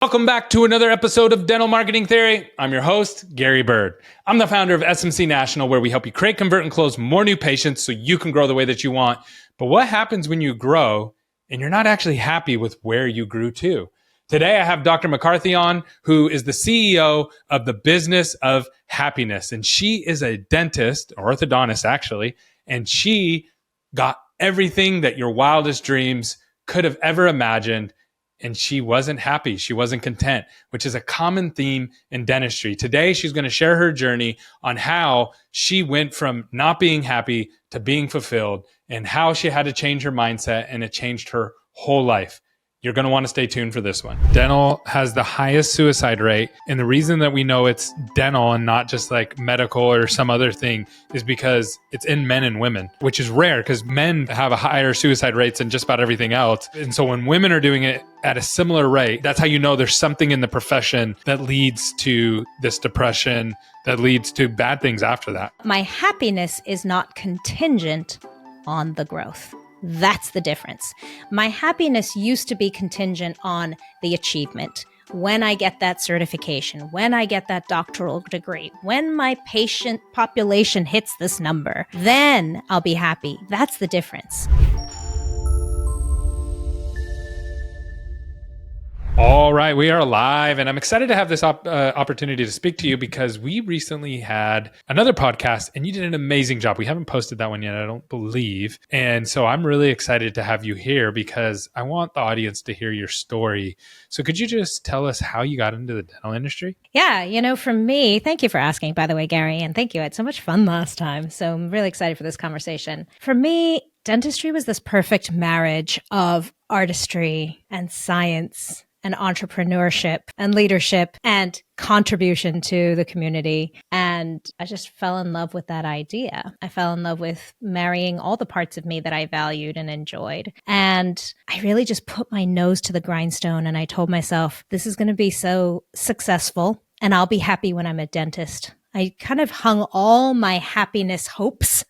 Welcome back to another episode of Dental Marketing Theory. I'm your host, Gary Bird. I'm the founder of SMC National, where we help you create, convert, and close more new patients so you can grow the way that you want. But what happens when you grow and you're not actually happy with where you grew to? Today, I have Dr. MacCarthy on, who is the CEO of the Business of Happiness. And she is a dentist, or orthodontist actually, and she got everything that your wildest dreams could have ever imagined. And she wasn't happy. She wasn't content, which is a common theme in dentistry. Today, she's going to share her journey on how she went from not being happy to being fulfilled and how she had to change her mindset, and it changed her whole life. You're going to want to stay tuned for this one. Dental has the highest suicide rate. And the reason that we know it's dental and not just like medical or some other thing is because it's in men and women, which is rare because men have a higher suicide rates than just about everything else. And so when women are doing it at a similar rate, that's how you know there's something in the profession that leads to this depression, that leads to bad things after that. My happiness is not contingent on the growth. That's the difference. My happiness used to be contingent on the achievement. When I get that certification, when I get that doctoral degree, when my patient population hits this number, then I'll be happy. That's the difference. All right, we are live, and I'm excited to have this opportunity to speak to you because we recently had another podcast, and you did an amazing job. We haven't posted that one yet, I don't believe. And so I'm really excited to have you here because I want the audience to hear your story. So could you just tell us how you got into the dental industry? Yeah, for me, thank you for asking, by the way, Gary, and thank you. I had so much fun last time, so I'm really excited for this conversation. For me, dentistry was this perfect marriage of artistry and science and entrepreneurship and leadership and contribution to the community. And I just fell in love with that idea. I fell in love with marrying all the parts of me that I valued and enjoyed. And I really just put my nose to the grindstone and I told myself, this is going to be so successful and I'll be happy when I'm a dentist. I kind of hung all my happiness hopes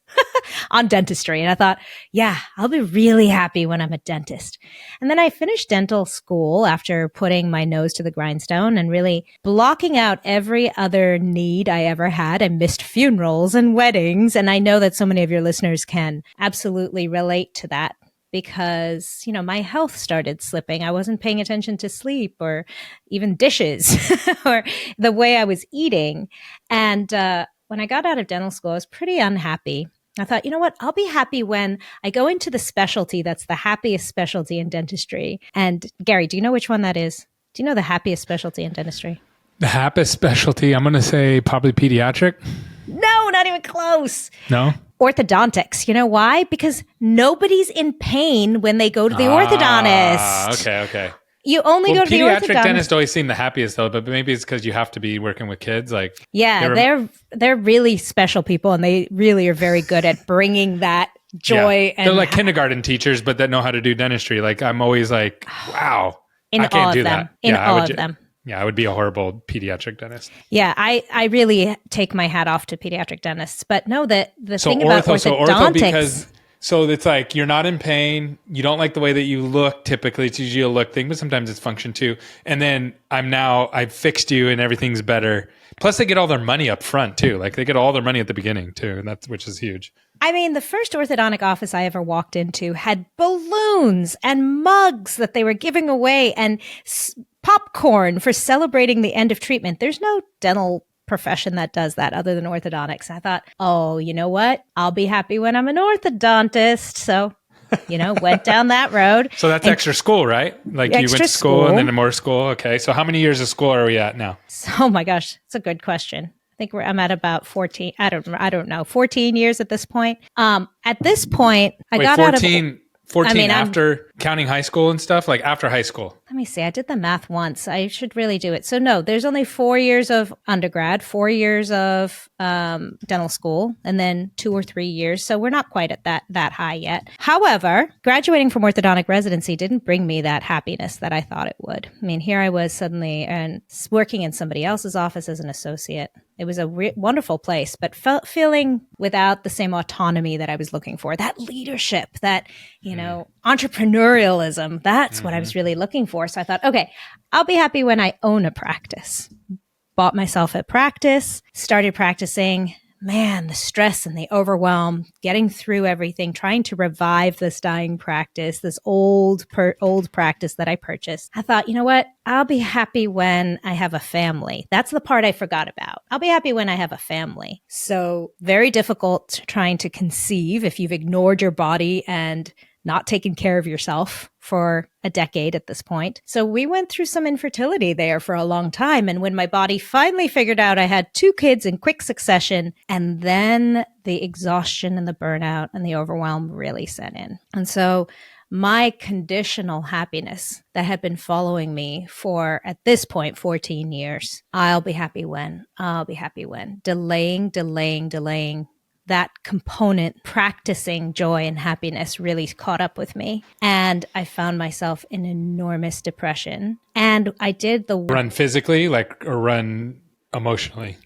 on dentistry. And I thought, yeah, I'll be really happy when I'm a dentist. And then I finished dental school after putting my nose to the grindstone and really blocking out every other need I ever had. I missed funerals and weddings. And I know that so many of your listeners can absolutely relate to that. Because, my health started slipping. I wasn't paying attention to sleep or even dishes or the way I was eating. And when I got out of dental school, I was pretty unhappy. I thought, you know what? I'll be happy when I go into the specialty that's the happiest specialty in dentistry. And Gary, do you know which one that is? Do you know the happiest specialty in dentistry? The happiest specialty, I'm going to say probably pediatric. No, not even close. No? Orthodontics. You know why? Because nobody's in pain when they go to the orthodontist. Okay. You only go to the orthodontist. Pediatric dentists always seem the happiest though, but maybe it's because you have to be working with kids. They're really special people, and they really are very good at bringing that joy. Yeah. They're like kindergarten teachers, but that know how to do dentistry. Like I'm always like, wow, I can't do that. In all of them. Yeah, I would be a horrible pediatric dentist. Yeah, I really take my hat off to pediatric dentists. But no, the thing about orthodontics... So it's like you're not in pain. You don't like the way that you look. Typically, it's usually a look thing, but sometimes it's function too. And then I've fixed you and everything's better. Plus, they get all their money up front too. Like they get all their money at the beginning too, and which is huge. I mean, the first orthodontic office I ever walked into had balloons and mugs that they were giving away and popcorn for celebrating the end of treatment. There's no dental profession that does that other than orthodontics. I thought, oh, you know what? I'll be happy when I'm an orthodontist. So, went down that road. So that's extra school, right? Like you went to school and then more school. Okay. So how many years of school are we at now? Oh my gosh. It's a good question. I think I'm at about 14. I don't know, 14 years at this point. At this point, I got 14, out of 14 after counting high school and stuff, like after high school. Let me see. I did the math once. I should really do it. So no, there's only 4 years of undergrad, 4 years of dental school, and then 2 or 3 years. So we're not quite at that high yet. However, graduating from orthodontic residency didn't bring me that happiness that I thought it would. I mean, here I was suddenly and working in somebody else's office as an associate. It was a wonderful place, but feeling without the same autonomy that I was looking for, that leadership, that, entrepreneurialism. That's what I was really looking for. before. So I thought, okay, I'll be happy when I own a practice. Bought myself a practice, started practicing. Man, the stress and the overwhelm, getting through everything, trying to revive this dying practice, this old practice that I purchased. I thought, you know what? I'll be happy when I have a family. That's the part I forgot about. I'll be happy when I have a family. So very difficult trying to conceive if you've ignored your body and not taken care of yourself for a decade at this point. So we went through some infertility there for a long time. And when my body finally figured out I had 2 kids in quick succession, and then the exhaustion and the burnout and the overwhelm really set in. And so my conditional happiness that had been following me for, at this point, 14 years, I'll be happy when, delaying, that component, practicing joy and happiness, really caught up with me. And I found myself in enormous depression. And I did the run physically, or run emotionally?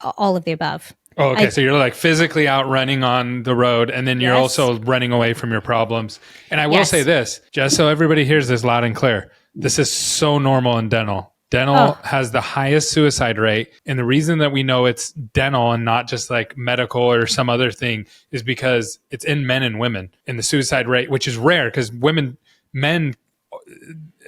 All of the above. Oh, okay. So you're like physically out running on the road, and then you're Yes. also running away from your problems. And I will say this, just so everybody hears this loud and clear, this is so normal in dental. Dental has the highest suicide rate. And the reason that we know it's dental and not just like medical or some other thing is because it's in men and women. And the suicide rate, which is rare because men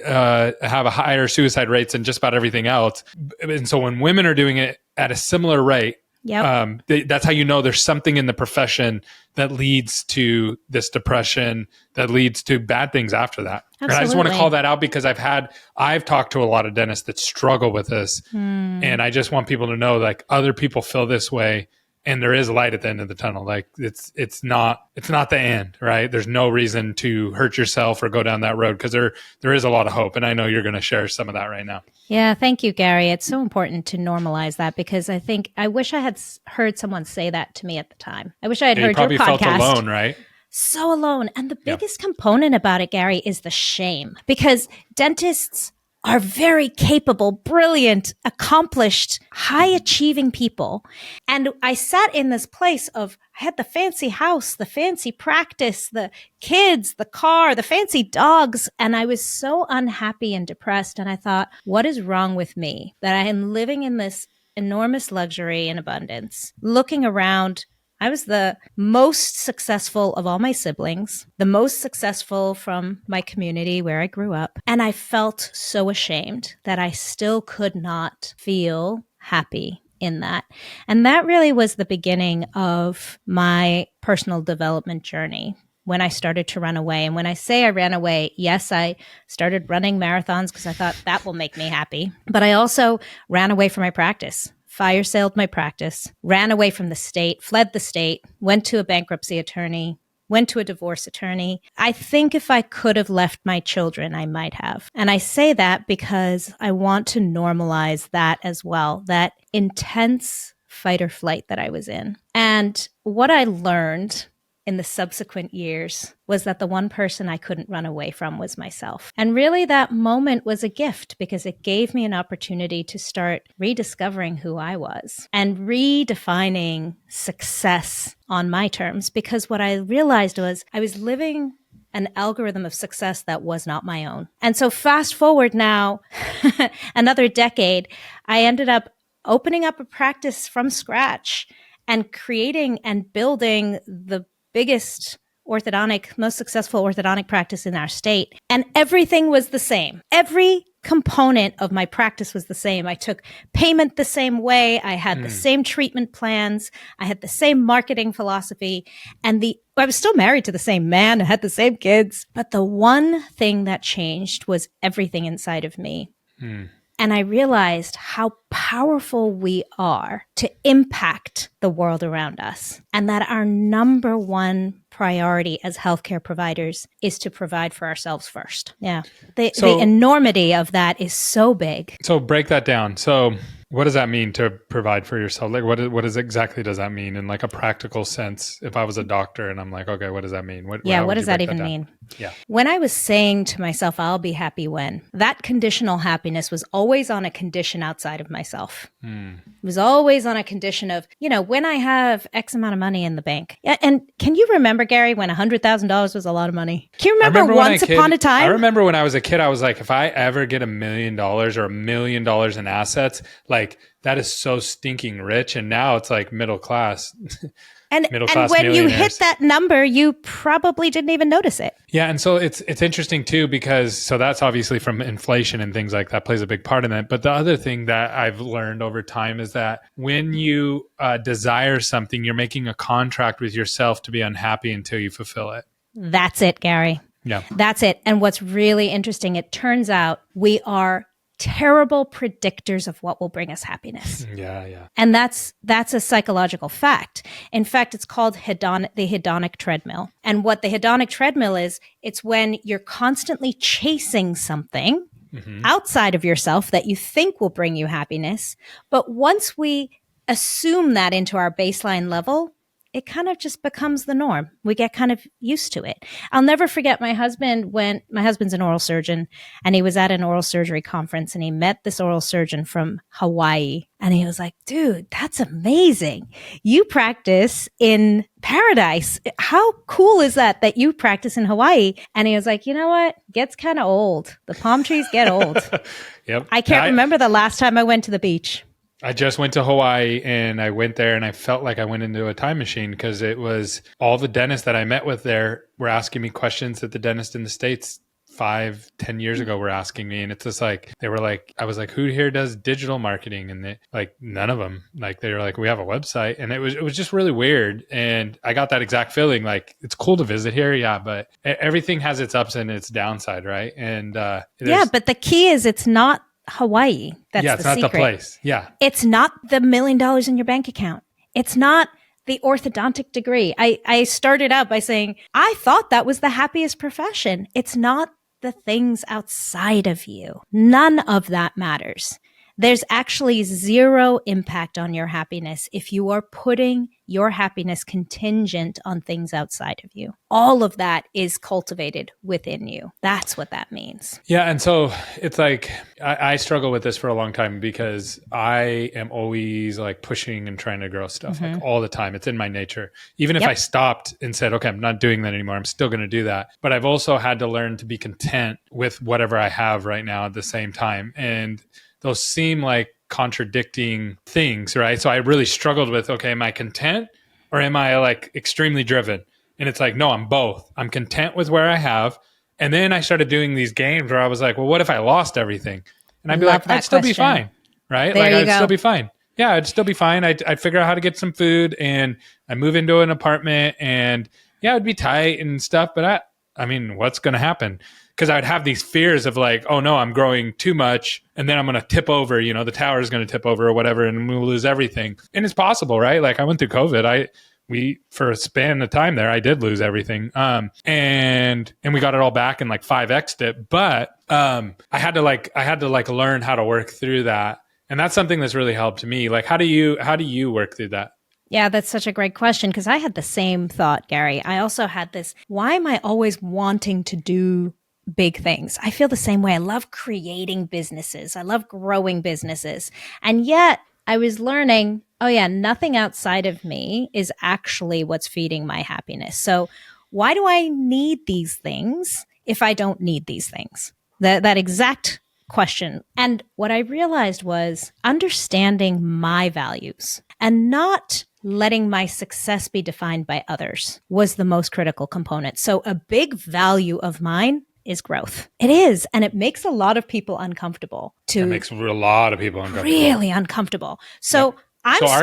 have a higher suicide rates than just about everything else. And so when women are doing it at a similar rate, that's how you know there's something in the profession that leads to this depression, that leads to bad things after that. And I just want to call that out because I've talked to a lot of dentists that struggle with this. And I just want people to know, like, other people feel this way, and there is light at the end of the tunnel. Like it's not the end, right? There's no reason to hurt yourself or go down that road because there is a lot of hope. And I know you're going to share some of that right now. Yeah, thank you, Gary. It's so important to normalize that because I wish I had heard someone say that to me at the time. I wish I had heard your podcast. You probably felt alone, right? So alone. And the biggest component about it, Gary, is the shame, because dentists are very capable, brilliant, accomplished, high-achieving people. And I sat in this place of, I had the fancy house, the fancy practice, the kids, the car, the fancy dogs, and I was so unhappy and depressed. And I thought, what is wrong with me that I am living in this enormous luxury and abundance, looking around? I was the most successful of all my siblings, the most successful from my community where I grew up. And I felt so ashamed that I still could not feel happy in that. And that really was the beginning of my personal development journey when I started to run away. And when I say I ran away, yes, I started running marathons because I thought that will make me happy. But I also ran away from my practice. Fire sailed my practice, ran away from the state, fled the state, went to a bankruptcy attorney, went to a divorce attorney. I think if I could have left my children, I might have. And I say that because I want to normalize that as well, that intense fight or flight that I was in. And what I learned in the subsequent years was that the one person I couldn't run away from was myself. And really that moment was a gift because it gave me an opportunity to start rediscovering who I was and redefining success on my terms. Because what I realized was I was living an algorithm of success that was not my own. And so fast forward now, another decade, I ended up opening up a practice from scratch and creating and building the biggest most successful orthodontic practice in our state. And everything was the same. Every component of my practice was the same. I took payment the same way. I had the same treatment plans. I had the same marketing philosophy. And I was still married to the same man. I had the same kids. But the one thing that changed was everything inside of me. And I realized how powerful we are to impact the world around us, and that our number one priority as healthcare providers is to provide for ourselves first. Yeah. The enormity of that is so big. So break that down. So What does that mean to provide for yourself? Like what is exactly does that mean in like a practical sense? If I was a doctor and I'm like, okay, what does that mean? What how would does you that break even down? mean? Yeah. When I was saying to myself, I'll be happy when, that conditional happiness was always on a condition outside of myself. It was always on a condition of, when I have X amount of money in the bank. Yeah, and can you remember, Gary, when $100,000 was a lot of money? Can you remember once upon a time? I remember when I was a kid, I was like, if I ever get $1 million or $1 million in assets, like that is so stinking rich. And now it's like middle class. And when you hit that number, you probably didn't even notice it. Yeah. And so it's interesting too, because so that's obviously from inflation and things like that plays a big part in it. But the other thing that I've learned over time is that when you desire something, you're making a contract with yourself to be unhappy until you fulfill it. That's it, Gary. Yeah. That's it. And what's really interesting, it turns out we are terrible predictors of what will bring us happiness. Yeah. And that's a psychological fact. In fact, it's called the hedonic treadmill. And what the hedonic treadmill is, it's when you're constantly chasing something outside of yourself that you think will bring you happiness. But once we assume that into our baseline level, it kind of just becomes the norm. We get kind of used to it. I'll never forget my husband's an oral surgeon, and he was at an oral surgery conference, and he met this oral surgeon from Hawaii. And he was like, dude, that's amazing. You practice in paradise. How cool is that you practice in Hawaii? And he was like, you know what? Gets kind of old. The palm trees get old. Yep. I can't remember the last time I went to the beach. I just went to Hawaii and I went there and I felt like I went into a time machine because it was all the dentists that I met with there were asking me questions that the dentist in the States 5-10 years ago were asking me. And it's just like, I was like, who here does digital marketing? And they like, none of them, like, they were like, we have a website. And it was just really weird. And I got that exact feeling like, it's cool to visit here. Yeah. But everything has its ups and its downside. Right. And, but the key is it's not Hawaii. That's it's not secret. the place. Yeah. It's not the $1 million in your bank account. It's not the orthodontic degree. I started out by saying, I thought that was the happiest profession. It's not the things outside of you. None of that matters. There's actually zero impact on your happiness if you are putting your happiness contingent on things outside of you. All of that is cultivated within you. That's what that means. Yeah. And so it's like, I struggle with this for a long time because I am always like pushing and trying to grow stuff like all the time. It's in my nature. Even if I stopped and said, okay, I'm not doing that anymore, I'm still going to do that. But I've also had to learn to be content with whatever I have right now at the same time. And those seem like contradicting things, right? So I really struggled with, okay, am I content or am I like extremely driven? And it's like, no, I'm both. I'm content with where I have. And then I started doing these games where I was like, well, what if I lost everything? And I'd be like, I'd still be fine, right? There like you I'd go. still be fine. Yeah, I'd still be fine. I'd figure out how to get some food and I move into an apartment and yeah, it'd be tight and stuff. But I mean, what's going to happen? Because I'd have these fears of like, oh no, I'm growing too much and then I'm going to tip over, the tower is going to tip over or whatever and we'll lose everything. And it's possible, right? Like I went through COVID. We for a span of time there, I did lose everything. And we got it all back and like 5x'd it. But I had to learn how to work through that. And that's something that's really helped me. Like how do you work through that? Yeah, that's such a great question because I had the same thought, Gary. I also had this, why am I always wanting to do big things? I feel the same way. I love creating businesses. I love growing businesses. And yet I was learning, oh yeah, nothing outside of me is actually what's feeding my happiness. So why do I need these things if I don't need these things? That exact question. And what I realized was understanding my values and not letting my success be defined by others was the most critical component. So a big value of mine is growth. It is. And it makes a lot of people uncomfortable. It makes a lot of people uncomfortable. Really uncomfortable. So yeah.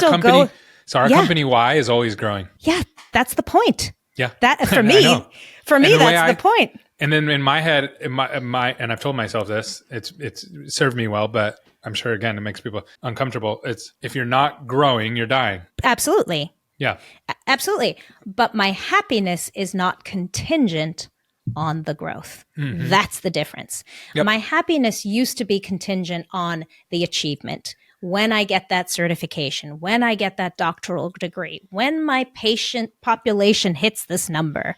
Our company Y is always growing. Yeah, that's the point. Yeah. That for me, that's the point. And then in my head, and I've told myself this, it's served me well, but I'm sure again, it makes people uncomfortable. It's if you're not growing, you're dying. Absolutely. Yeah. Absolutely. But my happiness is not contingent on the growth. That's the difference. Yep. My happiness used to be contingent on the achievement. when I get that certification, when I get that doctoral degree, when my patient population hits this number,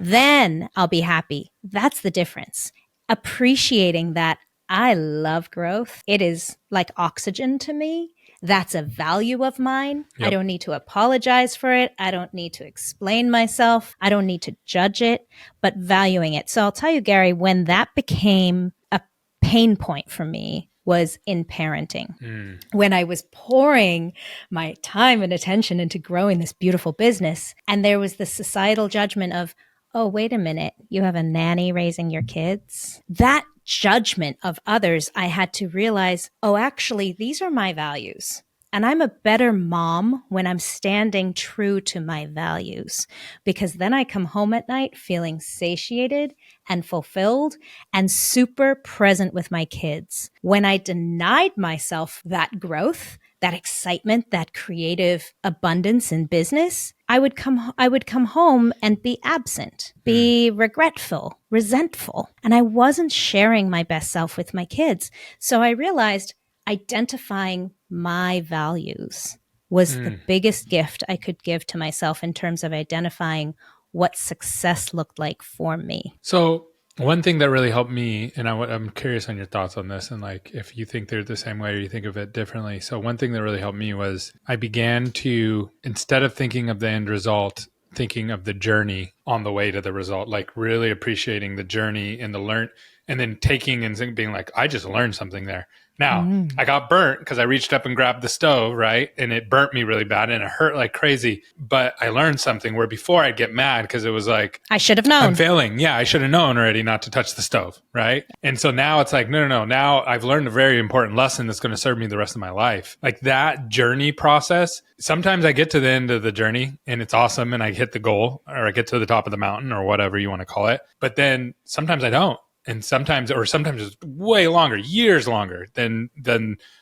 then I'll be happy. That's the difference. Appreciating that I love growth. It is like oxygen to me. That's a value of mine. I don't need to apologize for it. I don't need to explain myself. I don't need to judge it, but valuing it. So I'll tell you, Gary, when that became a pain point for me was in parenting. When I was pouring my time and attention into growing this beautiful business, and there was the societal judgment of, oh, wait a minute, you have a nanny raising your kids? That judgment of others, I had to realize, oh, actually, these are my values. And I'm a better mom when I'm standing true to my values, because then I come home at night feeling satiated and fulfilled and super present with my kids. When I denied myself that growth, that excitement, that creative abundance in business, I would come home and be absent, be regretful, resentful. And I wasn't sharing my best self with my kids. So I realized identifying my values was the biggest gift I could give to myself in terms of identifying what success looked like for me. So one thing that really helped me, and I'm curious on your thoughts on this, and like if you think they're the same way or you think of it differently. So one thing that really helped me was I began to, instead of thinking of the end result, thinking of the journey on the way to the result, like really appreciating the journey and the learn, and then taking and being like, I just learned something there. Now, I got burnt because I reached up and grabbed the stove, right? And it burnt me really bad and it hurt like crazy. But I learned something where before I'd get mad because it was like, I should have known. I'm failing. Yeah, I should have known already not to touch the stove, right? And so now it's like, no. Now I've learned a very important lesson that's going to serve me the rest of my life. Like that journey process, sometimes I get to the end of the journey and it's awesome and I hit the goal or I get to the top of the mountain or whatever you want to call it. But then sometimes I don't. And sometimes it's way longer, years longer than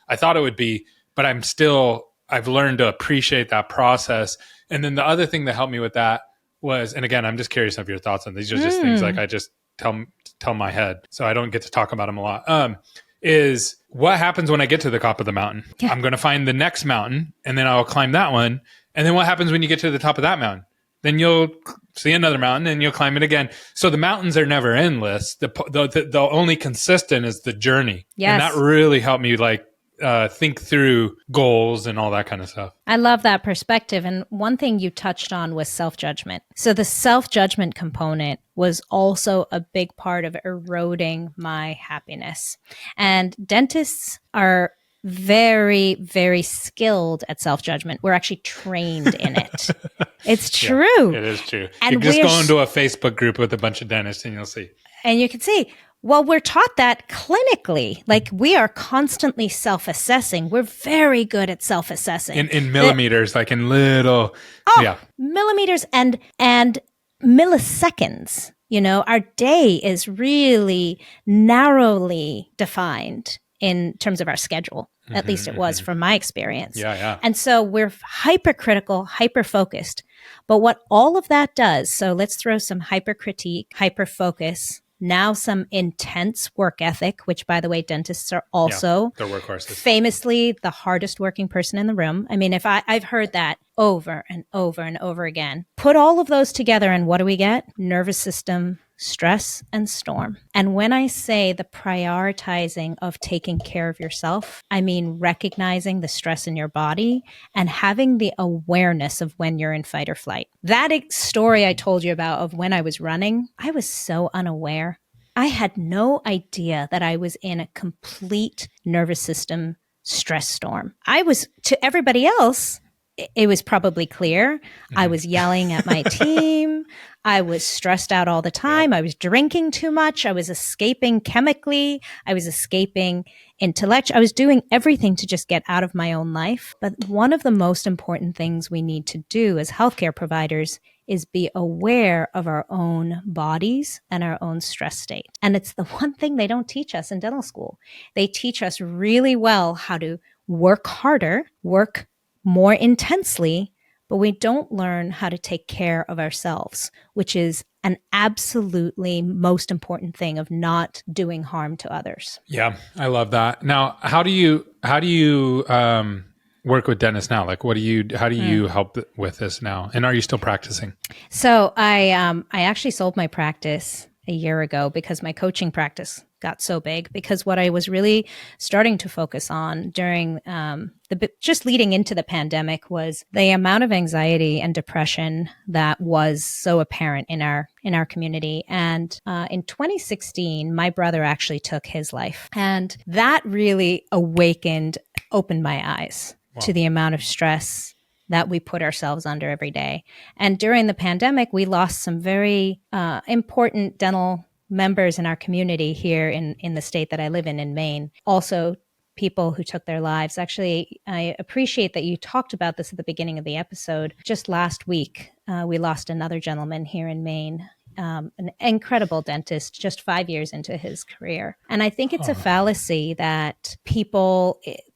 I thought it would be. But I've learned to appreciate that process. And then the other thing that helped me with that was, and again, I'm just curious of your thoughts on these are just things like I just tell my head, so I don't get to talk about them a lot. Is what happens when I get to the top of the mountain? Yeah. I'm going to find the next mountain and then I'll climb that one. And then what happens when you get to the top of that mountain? Then you'll see another mountain and you'll climb it again. So the mountains are never endless. The only consistent is the journey. Yes. And that really helped me think through goals and all that kind of stuff. I love that perspective. And one thing you touched on was self-judgment. So the self-judgment component was also a big part of eroding my happiness. And dentists are very, very skilled at self-judgment. We're actually trained in it. It's true. Yeah, it is true. And you just go into a Facebook group with a bunch of dentists and you'll see. And you can see, well, we're taught that clinically. Like we are constantly self-assessing. We're very good at self-assessing. In millimeters, like in little. Millimeters and milliseconds. You know, our day is really narrowly defined in terms of our schedule. At least it was from my experience. Yeah. And so we're hypercritical, hyper-focused. But what all of that does, so let's throw some hypercritique, hyper-focus, now some intense work ethic, which by the way, dentists are also they're workhorses. Famously the hardest working person in the room. I mean, I've heard that over and over and over again. Put all of those together and what do we get? Nervous system, stress, and storm. And when I say the prioritizing of taking care of yourself, I mean recognizing the stress in your body and having the awareness of when you're in fight or flight. That story I told you about of when I was running, I was so unaware. I had no idea that I was in a complete nervous system stress storm. I was, to everybody else, it was probably clear. I was yelling at my team. I was stressed out all the time. I was drinking too much. I was escaping chemically. I was escaping intellectually. I was doing everything to just get out of my own life. But one of the most important things we need to do as healthcare providers is be aware of our own bodies and our own stress state. And it's the one thing they don't teach us in dental school. They teach us really well how to work harder, work more intensely, but we don't learn how to take care of ourselves, which is an absolutely most important thing of not doing harm to others. Yeah, I love that. Now, how do you work with dentists now? Like, how do you help with this now? And are you still practicing? So I actually sold my practice a year ago because my coaching practice got so big, because what I was really starting to focus on during just leading into the pandemic was the amount of anxiety and depression that was so apparent in our community. And in 2016, my brother actually took his life, and that really opened my eyes to the amount of stress that we put ourselves under every day. And during the pandemic, we lost some very important dental members in our community here in the state that I live in Maine. Also, people who took their lives. Actually, I appreciate that you talked about this at the beginning of the episode. Just last week, we lost another gentleman here in Maine, an incredible dentist, just 5 years into his career. And I think it's a fallacy that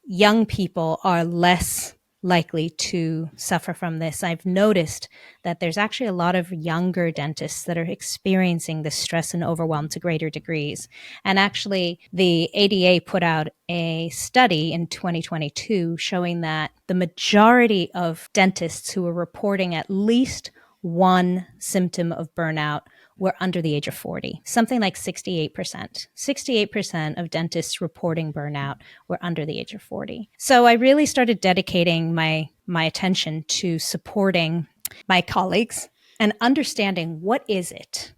young people are less likely to suffer from this. I've noticed that there's actually a lot of younger dentists that are experiencing this stress and overwhelm to greater degrees. And actually, the ADA put out a study in 2022 showing that the majority of dentists who are reporting at least one symptom of burnout were under the age of 40, something like 68%. 68% of dentists reporting burnout were under the age of 40. So I really started dedicating my attention to supporting my colleagues and understanding what is it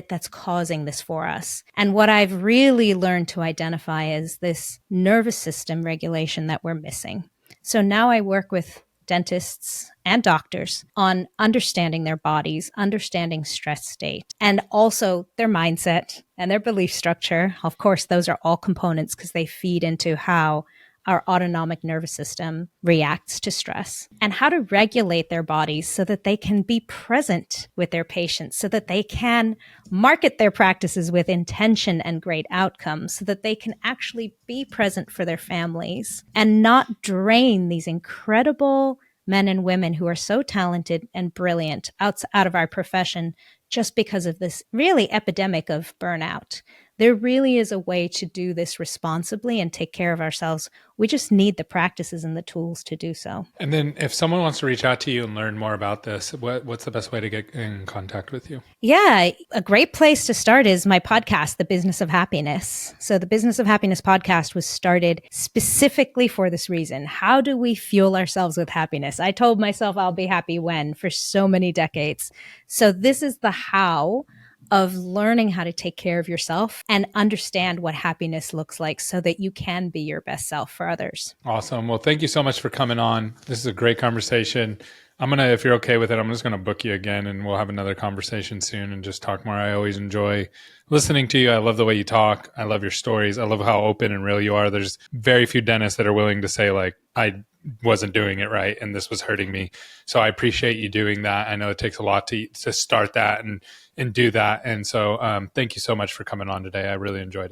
that's causing this for us. And what I've really learned to identify is this nervous system regulation that we're missing. So now I work with dentists and doctors on understanding their bodies, understanding stress state, and also their mindset and their belief structure. Of course, those are all components because they feed into how our autonomic nervous system reacts to stress, and how to regulate their bodies so that they can be present with their patients, so that they can market their practices with intention and great outcomes, so that they can actually be present for their families and not drain these incredible men and women who are so talented and brilliant out of our profession just because of this really epidemic of burnout. There really is a way to do this responsibly and take care of ourselves. We just need the practices and the tools to do so. And then if someone wants to reach out to you and learn more about this, what's the best way to get in contact with you? Yeah, a great place to start is my podcast, The Business of Happiness. So the Business of Happiness podcast was started specifically for this reason. How do we fuel ourselves with happiness? I told myself I'll be happy when for so many decades. So this is the how of learning how to take care of yourself and understand what happiness looks like so that you can be your best self for others. Awesome. Well, thank you so much for coming on. This is a great conversation. If you're okay with it, I'm just going to book you again and we'll have another conversation soon and just talk more. I always enjoy listening to you. I love the way you talk. I love your stories. I love how open and real you are. There's very few dentists that are willing to say like, I wasn't doing it right and this was hurting me. So I appreciate you doing that. I know it takes a lot to start that and do that. And so thank you so much for coming on today. I really enjoyed it.